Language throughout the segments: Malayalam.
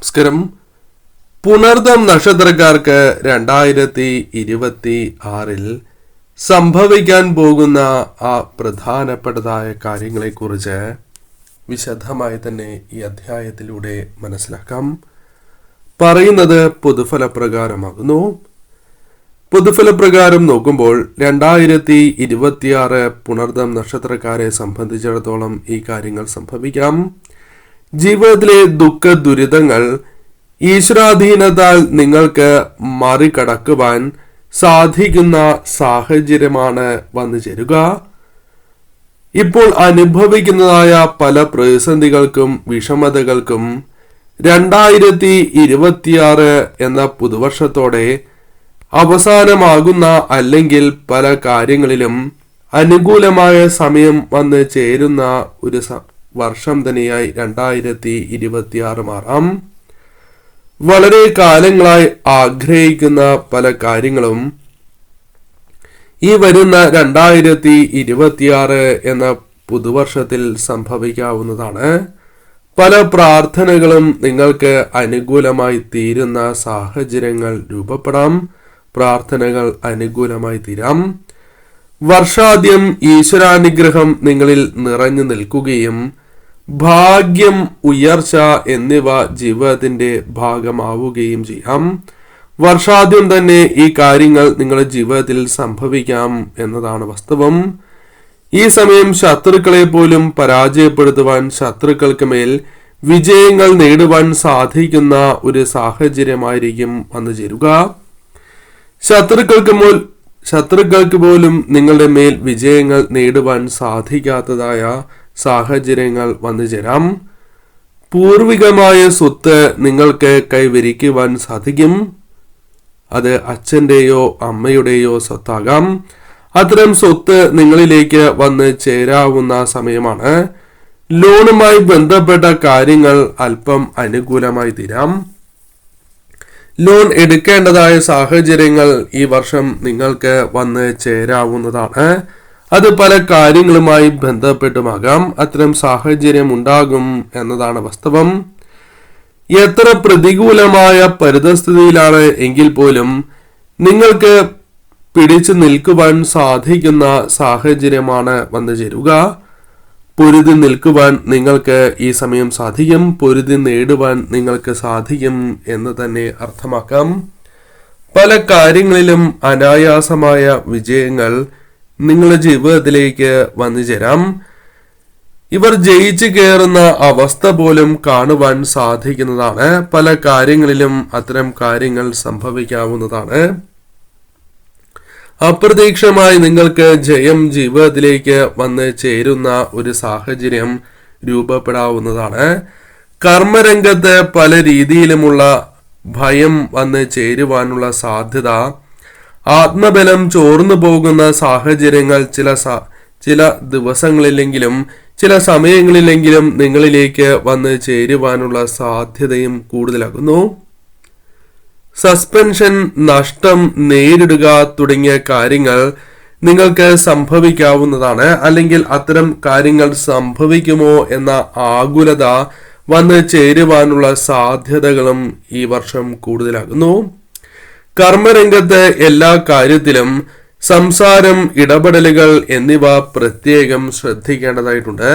നമസ്കാരം. പുണർദം നക്ഷത്രക്കാർക്ക് 2026 സംഭവിക്കാൻ പോകുന്ന ആ പ്രധാനപ്പെട്ടതായ കാര്യങ്ങളെക്കുറിച്ച് വിശദമായി തന്നെ ഈ അധ്യായത്തിലൂടെ മനസ്സിലാക്കാം. പറയുന്നത് പൊതുഫലപ്രകാരമാകുന്നു. പൊതുഫലപ്രകാരം നോക്കുമ്പോൾ 2026 പുണർദം നക്ഷത്രക്കാരെ സംബന്ധിച്ചിടത്തോളം ഈ കാര്യങ്ങൾ സംഭവിക്കാം. ജീവിതത്തിലെ ദുഃഖ ദുരിതങ്ങൾ ഈശ്വരാധീനത്താൽ നിങ്ങൾക്ക് മറികടക്കുവാൻ സാധിക്കുന്ന സാഹചര്യമാണ് വന്നു ചേരുക. ഇപ്പോൾ അനുഭവിക്കുന്നതായ പല പ്രതിസന്ധികൾക്കും വിഷമതകൾക്കും 2026 എന്ന പുതുവർഷത്തോടെ അവസാനമാകുന്ന അല്ലെങ്കിൽ പല കാര്യങ്ങളിലും അനുകൂലമായ സമയം വന്ന് ചേരുന്ന ഒരു വർഷം തന്നെയായി 2026 മാറാം. വളരെ കാലങ്ങളായി ആഗ്രഹിക്കുന്ന പല കാര്യങ്ങളും ഈ വരുന്ന 2026 എന്ന പുതുവർഷത്തിൽ സംഭവിക്കാവുന്നതാണ്. പല പ്രാർത്ഥനകളും നിങ്ങൾക്ക് അനുകൂലമായി തീരുന്ന സാഹചര്യങ്ങൾ രൂപപ്പെടാം. പ്രാർത്ഥനകൾ അനുകൂലമായി തീരാം. വർഷാദ്യം ഈശ്വരാനുഗ്രഹം നിങ്ങളിൽ നിറഞ്ഞു നിൽക്കുകയും ഭാഗ്യം, ഉയർച്ച എന്നിവ ജീവിതത്തിന്റെ ഭാഗമാവുകയും ചെയ്യാം. വർഷാദ്യം തന്നെ ഈ കാര്യങ്ങൾ നിങ്ങളുടെ ജീവിതത്തിൽ സംഭവിക്കാം എന്നതാണ് വാസ്തവം. ഈ സമയം ശത്രുക്കളെ പോലും പരാജയപ്പെടുത്തുവാൻ, ശത്രുക്കൾക്ക് മേൽ വിജയങ്ങൾ നേടുവാൻ സാധിക്കുന്ന ഒരു സാഹചര്യമായിരിക്കും വന്നു ചേരുക. ശത്രുക്കൾക്ക് പോലും നിങ്ങളുടെ മേൽ വിജയങ്ങൾ നേടുവാൻ സാധിക്കാത്തതായ സാഹചര്യങ്ങൾ വന്നു ചേരാം. പൂർവികമായ സ്വത്ത് നിങ്ങൾക്ക് കൈവരിക്കുവാൻ സാധിക്കും. അത് അച്ഛൻ്റെയോ അമ്മയുടെയോ സ്വത്താകാം. അത്തരം സ്വത്ത് നിങ്ങളിലേക്ക് വന്ന് ചേരാവുന്ന സമയമാണ്. ലോണുമായി ബന്ധപ്പെട്ട കാര്യങ്ങൾ അല്പം അനുകൂലമായി തീരാം. ലോൺ എടുക്കേണ്ടതായ സാഹചര്യങ്ങൾ ഈ വർഷം നിങ്ങൾക്ക് വന്ന് ചേരാവുന്നതാണ്. അത് പല കാര്യങ്ങളുമായി ബന്ധപ്പെട്ടുമാകാം. അത്തരം സാഹചര്യം ഉണ്ടാകും എന്നതാണ് വാസ്തവം. എത്ര പ്രതികൂലമായ പരിതസ്ഥിതിയിലാണ് എങ്കിൽ പോലും നിങ്ങൾക്ക് പിടിച്ചു നിൽക്കുവാൻ സാധിക്കുന്ന സാഹചര്യമാണ് വന്നു ചേരുക. പൊരുതി നിൽക്കുവാൻ നിങ്ങൾക്ക് ഈ സമയം സാധിക്കും. പൊരുതി നേടുവാൻ നിങ്ങൾക്ക് സാധിക്കും എന്ന് തന്നെ അർത്ഥമാക്കാം. പല കാര്യങ്ങളിലും അനായാസമായ വിജയങ്ങൾ നിങ്ങളുടെ ജീവിതത്തിലേക്ക് വന്നു ചേരാം. ഇവർ ജയിച്ചു കയറുന്ന അവസ്ഥ പോലും കാണുവാൻ സാധിക്കുന്നതാണ്. പല കാര്യങ്ങളിലും അത്തരം കാര്യങ്ങൾ സംഭവിക്കാവുന്നതാണ്. അപ്രതീക്ഷിതമായി നിങ്ങൾക്ക് ജയം ജീവിതത്തിലേക്ക് വന്ന് ചേരുന്ന ഒരു സാഹചര്യം രൂപപ്പെടാവുന്നതാണ്. കർമ്മരംഗത്ത് പല രീതിയിലുമുള്ള ഭയം വന്ന് ചേരുവാനുള്ള സാധ്യത, ആത്മബലം ചോർന്നു പോകുന്ന സാഹചര്യങ്ങൾ ചില ദിവസങ്ങളിലെങ്കിലും ചില സമയങ്ങളിലെങ്കിലും നിങ്ങളിലേക്ക് വന്ന് ചേരുവാനുള്ള സാധ്യതയും കൂടുതലാകുന്നു. സസ്പെൻഷൻ, നഷ്ടം നേരിടുക തുടങ്ങിയ കാര്യങ്ങൾ നിങ്ങൾക്ക് സംഭവിക്കാവുന്നതാണ്. അല്ലെങ്കിൽ അത്തരം കാര്യങ്ങൾ സംഭവിക്കുമോ എന്ന ആകുലത വന്ന് ചേരുവാനുള്ള സാധ്യതകളും ഈ വർഷം കൂടുതലാകുന്നു. കർമ്മരംഗത്ത് എല്ലാ കാര്യത്തിലും സംസാരം, ഇടപെടലുകൾ എന്നിവ പ്രത്യേകം ശ്രദ്ധിക്കേണ്ടതായിട്ടുണ്ട്.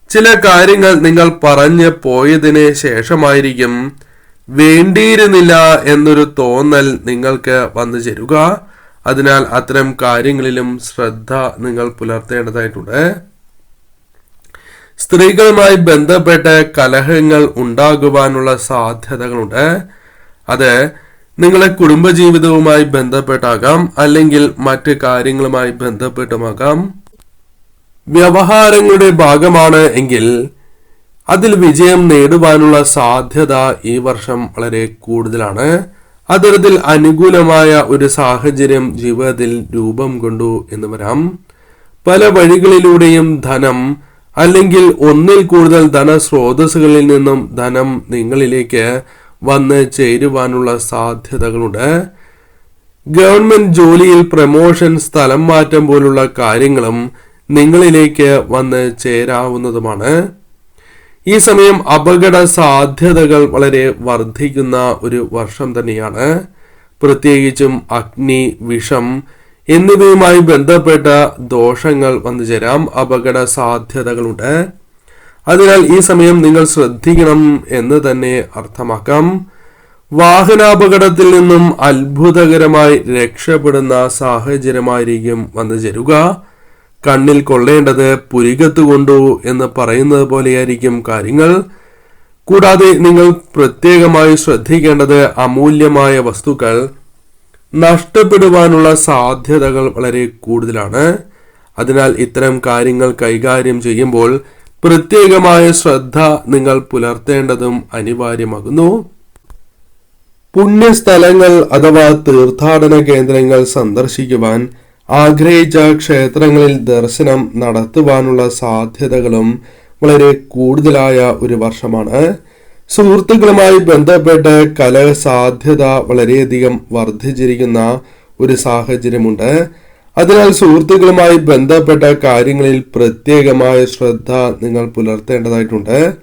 ചില കാര്യങ്ങൾ നിങ്ങൾ പറഞ്ഞു പോയതിന് ശേഷമായിരിക്കും വേണ്ടിയിരുന്നില്ല എന്നൊരു തോന്നൽ നിങ്ങൾക്ക് വന്നു ചേരുക. അതിനാൽ അത്തരം കാര്യങ്ങളിലും ശ്രദ്ധ നിങ്ങൾ പുലർത്തേണ്ടതായിട്ടുണ്ട്. സ്ത്രീകളുമായി ബന്ധപ്പെട്ട് കലഹങ്ങൾ ഉണ്ടാകുവാനുള്ള സാധ്യതകളുണ്ട്. അത് നിങ്ങളുടെ കുടുംബജീവിതവുമായി ബന്ധപ്പെട്ടാകാം, അല്ലെങ്കിൽ മറ്റ് കാര്യങ്ങളുമായി ബന്ധപ്പെട്ടുമാകാം. വ്യവഹാരങ്ങളുടെ ഭാഗമാണ് എങ്കിൽ അതിൽ വിജയം നേടുവാനുള്ള സാധ്യത ഈ വർഷം വളരെ കൂടുതലാണ്. അത്തരത്തിൽ അനുകൂലമായ ഒരു സാഹചര്യം ജീവിതത്തിൽ രൂപം കൊണ്ടു എന്ന് വരാം. പല വഴികളിലൂടെയും ധനം അല്ലെങ്കിൽ ഒന്നിൽ കൂടുതൽ ധനസ്രോതസ്സുകളിൽ നിന്നും ധനം നിങ്ങളിലേക്ക് വന്ന് ചേരുവാനുള്ള സാധ്യതകളുണ്ട്. ഗവൺമെന്റ് ജോലിയിൽ പ്രമോഷൻ, സ്ഥലം മാറ്റം പോലുള്ള കാര്യങ്ങളും നിങ്ങളിലേക്ക് വന്ന് ചേരാവുന്നതുമാണ്. ഈ സമയം അപകട സാധ്യതകൾ വളരെ വർദ്ധിക്കുന്ന ഒരു വർഷം തന്നെയാണ്. പ്രത്യേകിച്ചും അഗ്നി, വിഷം എന്നിവയുമായി ബന്ധപ്പെട്ട ദോഷങ്ങൾ വന്നു ചേരാം. അപകട സാധ്യതകളുണ്ട്. അതിനാൽ ഈ സമയം നിങ്ങൾ ശ്രദ്ധിക്കണം എന്ന് തന്നെ അർത്ഥമാക്കാം. വാഹനാപകടത്തിൽ നിന്നും അത്ഭുതകരമായി രക്ഷപ്പെടുന്ന സാഹചര്യമായിരിക്കും വന്നു ചേരുക. കണ്ണിൽ കൊള്ളേണ്ടത് പുരികത്ത് കൊണ്ടു എന്ന് പറയുന്നത് പോലെയായിരിക്കും കാര്യങ്ങൾ. കൂടാതെ നിങ്ങൾ പ്രത്യേകമായി ശ്രദ്ധിക്കേണ്ടത് അമൂല്യമായ വസ്തുക്കൾ നഷ്ടപ്പെടുവാനുള്ള സാധ്യതകൾ വളരെ കൂടുതലാണ്. അതിനാൽ ഇത്തരം കാര്യങ്ങൾ കൈകാര്യം ചെയ്യുമ്പോൾ പ്രത്യേകമായ ശ്രദ്ധ നിങ്ങൾ പുലർത്തേണ്ടതും അനിവാര്യമാകുന്നു. പുണ്യസ്ഥലങ്ങൾ അഥവാ തീർത്ഥാടന കേന്ദ്രങ്ങൾ സന്ദർശിക്കുവാൻ ആഗ്രഹിച്ച ക്ഷേത്രങ്ങളിൽ ദർശനം നടത്തുവാനുള്ള സാധ്യതകളും വളരെ കൂടുതലായ ഒരു വർഷമാണ്. സുഹൃത്തുക്കളുമായി ബന്ധപ്പെട്ട് കലഹ സാധ്യത വളരെയധികം വർദ്ധിച്ചിരിക്കുന്ന ഒരു സാഹചര്യമുണ്ട്. അതിനാൽ സുഹൃത്തുക്കളുമായി ബന്ധപ്പെട്ട കാര്യങ്ങളിൽ പ്രത്യേകമായ ശ്രദ്ധ നിങ്ങൾ പുലർത്തേണ്ടതായിട്ടുണ്ട്.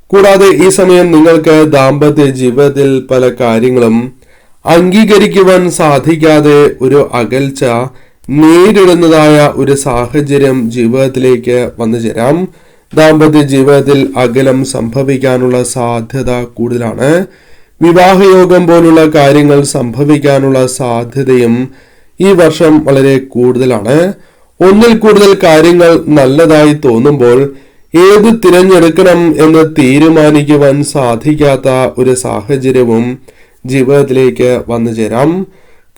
കൂടാതെ ഈ സമയം നിങ്ങൾക്ക് ദാമ്പത്യ ജീവിതത്തിൽ പല കാര്യങ്ങളും അംഗീകരിക്കുവാൻ സാധിക്കാതെ ഒരു അകൽച്ച നേരിടുന്നതായ ഒരു സാഹചര്യം ജീവിതത്തിലേക്ക് വന്നു ചേരാം. ദാമ്പത്യ ജീവിതത്തിൽ അകലം സംഭവിക്കാനുള്ള സാധ്യത കൂടുതലാണ്. വിവാഹയോഗം പോലുള്ള കാര്യങ്ങൾ സംഭവിക്കാനുള്ള സാധ്യതയും ഈ വർഷം വളരെ കൂടുതലാണ്. ഒന്നിൽ കൂടുതൽ കാര്യങ്ങൾ നല്ലതായി തോന്നുമ്പോൾ ഏത് തിരഞ്ഞെടുക്കണം എന്ന് തീരുമാനിക്കുവാൻ സാധിക്കാത്ത ഒരു സാഹചര്യവും ജീവിതത്തിലേക്ക് വന്നു ചേരാം.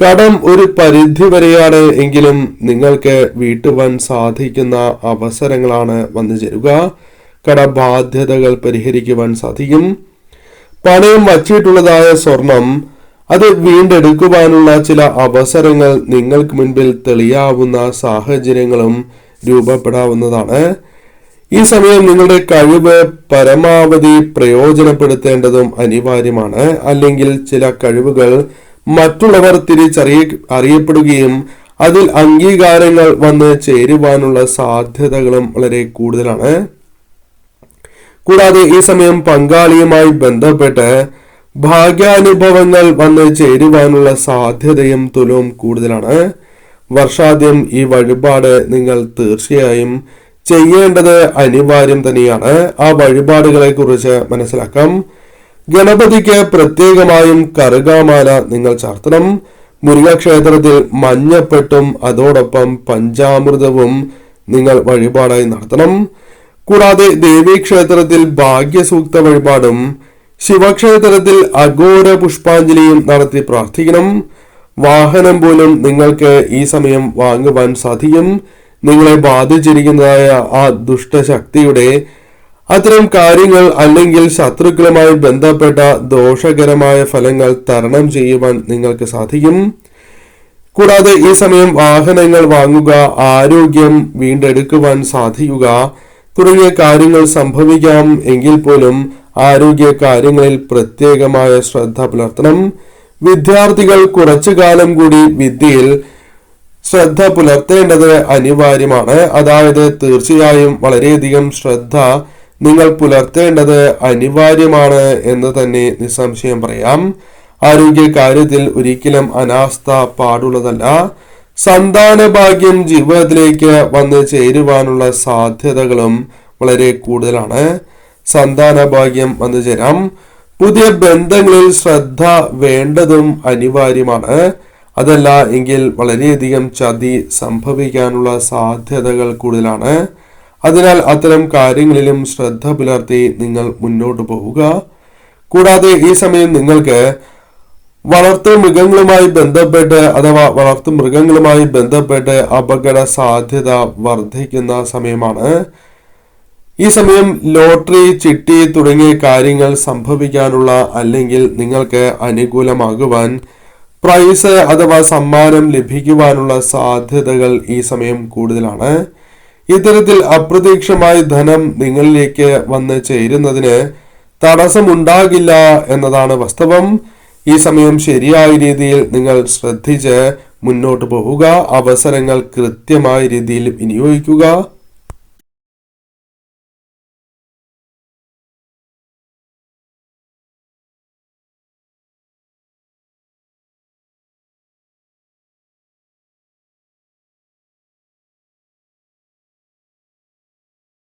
കടം ഒരു പരിധി വരെയാണ് എങ്കിലും നിങ്ങൾക്ക് വീട്ടുവാൻ സാധിക്കുന്ന അവസരങ്ങളാണ് വന്നു ചേരുക. കടബാധ്യതകൾ പരിഹരിക്കുവാൻ സാധിക്കും. പണയം വച്ചിട്ടുള്ളതായ സ്വർണം അത് വീണ്ടെടുക്കുവാനുള്ള ചില അവസരങ്ങൾ നിങ്ങൾക്ക് മുൻപിൽ തെളിയാവുന്ന സാഹചര്യങ്ങളും രൂപപ്പെടാവുന്നതാണ്. ഈ സമയം നിങ്ങളുടെ കഴിവ് പരമാവധി പ്രയോജനപ്പെടുത്തേണ്ടതും അനിവാര്യമാണ്. അല്ലെങ്കിൽ ചില കഴിവുകൾ മറ്റുള്ളവർ അറിയപ്പെടുകയും അതിൽ അംഗീകാരങ്ങൾ വന്ന് ചേരുവാനുള്ള സാധ്യതകളും വളരെ കൂടുതലാണ്. കൂടാതെ ഈ സമയം പങ്കാളിയുമായി ബന്ധപ്പെട്ട് ഭാഗ്യാനുഭവങ്ങൾ വന്ന് ചേരുവാനുള്ള സാധ്യതയും തുലവും കൂടുതലാണ്. വർഷാദ്യം ഈ വഴിപാട് നിങ്ങൾ തീർച്ചയായും ചെയ്യേണ്ടത് അനിവാര്യം തന്നെയാണ്. ആ വഴിപാടുകളെ കുറിച്ച് മനസ്സിലാക്കാം. ഗണപതിക്ക് പ്രത്യേകമായും കറുകാമാല നിങ്ങൾ ചാർത്തണം. മുരുകക്ഷേത്രത്തിൽ മഞ്ഞപ്പെട്ടും അതോടൊപ്പം പഞ്ചാമൃതവും നിങ്ങൾ വഴിപാടായി നടത്തണം. കൂടാതെ ദേവീക്ഷേത്രത്തിൽ ഭാഗ്യസൂക്ത വഴിപാടും ശിവക്ഷേത്രത്തിൽ അഘോര പുഷ്പാഞ്ജലിയും നടത്തി പ്രാർത്ഥിക്കണം. വാഹനം പോലും നിങ്ങൾക്ക് ഈ സമയം വാങ്ങുവാൻ സാധിക്കും. നിങ്ങളെ ബാധിച്ചിരിക്കുന്നതായ ആ ദുഷ്ടശക്തിയുടെ അത്തരം കാര്യങ്ങൾ അല്ലെങ്കിൽ ശത്രുക്കളുമായി ബന്ധപ്പെട്ട ദോഷകരമായ ഫലങ്ങൾ തരണം ചെയ്യുവാൻ നിങ്ങൾക്ക് സാധിക്കും. കൂടാതെ ഈ സമയം വാഹനങ്ങൾ വാങ്ങുക, ആരോഗ്യം വീണ്ടെടുക്കുവാൻ സാധിക്കുക തുടങ്ങിയ കാര്യങ്ങൾ സംഭവിക്കാം. എങ്കിൽ പോലും ആരോഗ്യ കാര്യങ്ങളിൽ പ്രത്യേകമായ ശ്രദ്ധ പുലർത്തണം. വിദ്യാർത്ഥികൾ കുറച്ചു കാലം കൂടി വിദ്യയിൽ ശ്രദ്ധ പുലർത്തേണ്ടത് അനിവാര്യമാണ്. അതായത് തീർച്ചയായും വളരെയധികം ശ്രദ്ധ നിങ്ങൾ പുലർത്തേണ്ടത് അനിവാര്യമാണ് എന്ന് തന്നെ നിസ്സംശയം പറയാം. ആരോഗ്യ കാര്യത്തിൽ ഒരിക്കലും അനാസ്ഥ പാടുള്ളതല്ല. സന്താന ഭാഗ്യം ജീവിതത്തിലേക്ക് വന്ന് ചേരുവാനുള്ള സാധ്യതകളും വളരെ കൂടുതലാണ്. സന്താന ഭാഗ്യം വന്നു ചേരാം. പുതിയ ബന്ധങ്ങളിൽ ശ്രദ്ധ വേണ്ടതും അനിവാര്യമാണ്. അതല്ല എങ്കിൽ വളരെയധികം ചതി സംഭവിക്കാനുള്ള സാധ്യതകൾ കൂടുതലാണ്. അതിനാൽ അത്തരം കാര്യങ്ങളിലും ശ്രദ്ധ പുലർത്തി നിങ്ങൾ മുന്നോട്ട് പോവുക. കൂടാതെ ഈ സമയം നിങ്ങൾക്ക് വളർത്തുമൃഗങ്ങളുമായി ബന്ധപ്പെട്ട് അപകട സാധ്യത വർദ്ധിക്കുന്ന സമയമാണ്. ഈ സമയം ലോട്ടറി, ചിട്ടി തുടങ്ങിയ കാര്യങ്ങൾ സംഭവിക്കാനുള്ള അല്ലെങ്കിൽ നിങ്ങൾക്ക് അനുകൂലമാകുവാൻ പ്രൈസ് അഥവാ സമ്മാനം ലഭിക്കുവാനുള്ള സാധ്യതകൾ ഈ സമയം കൂടുതലാണ്. ഇത്തരത്തിൽ അപ്രതീക്ഷിതമായി ധനം നിങ്ങളിലേക്ക് വന്ന് ചേരുന്നതിന് തടസ്സമുണ്ടാകില്ല എന്നതാണ് വാസ്തവം. ഈ സമയം ശരിയായ രീതിയിൽ നിങ്ങൾ ശ്രദ്ധിച്ച് മുന്നോട്ട് പോവുക. അവസരങ്ങൾ കൃത്യമായ രീതിയിൽ വിനിയോഗിക്കുക.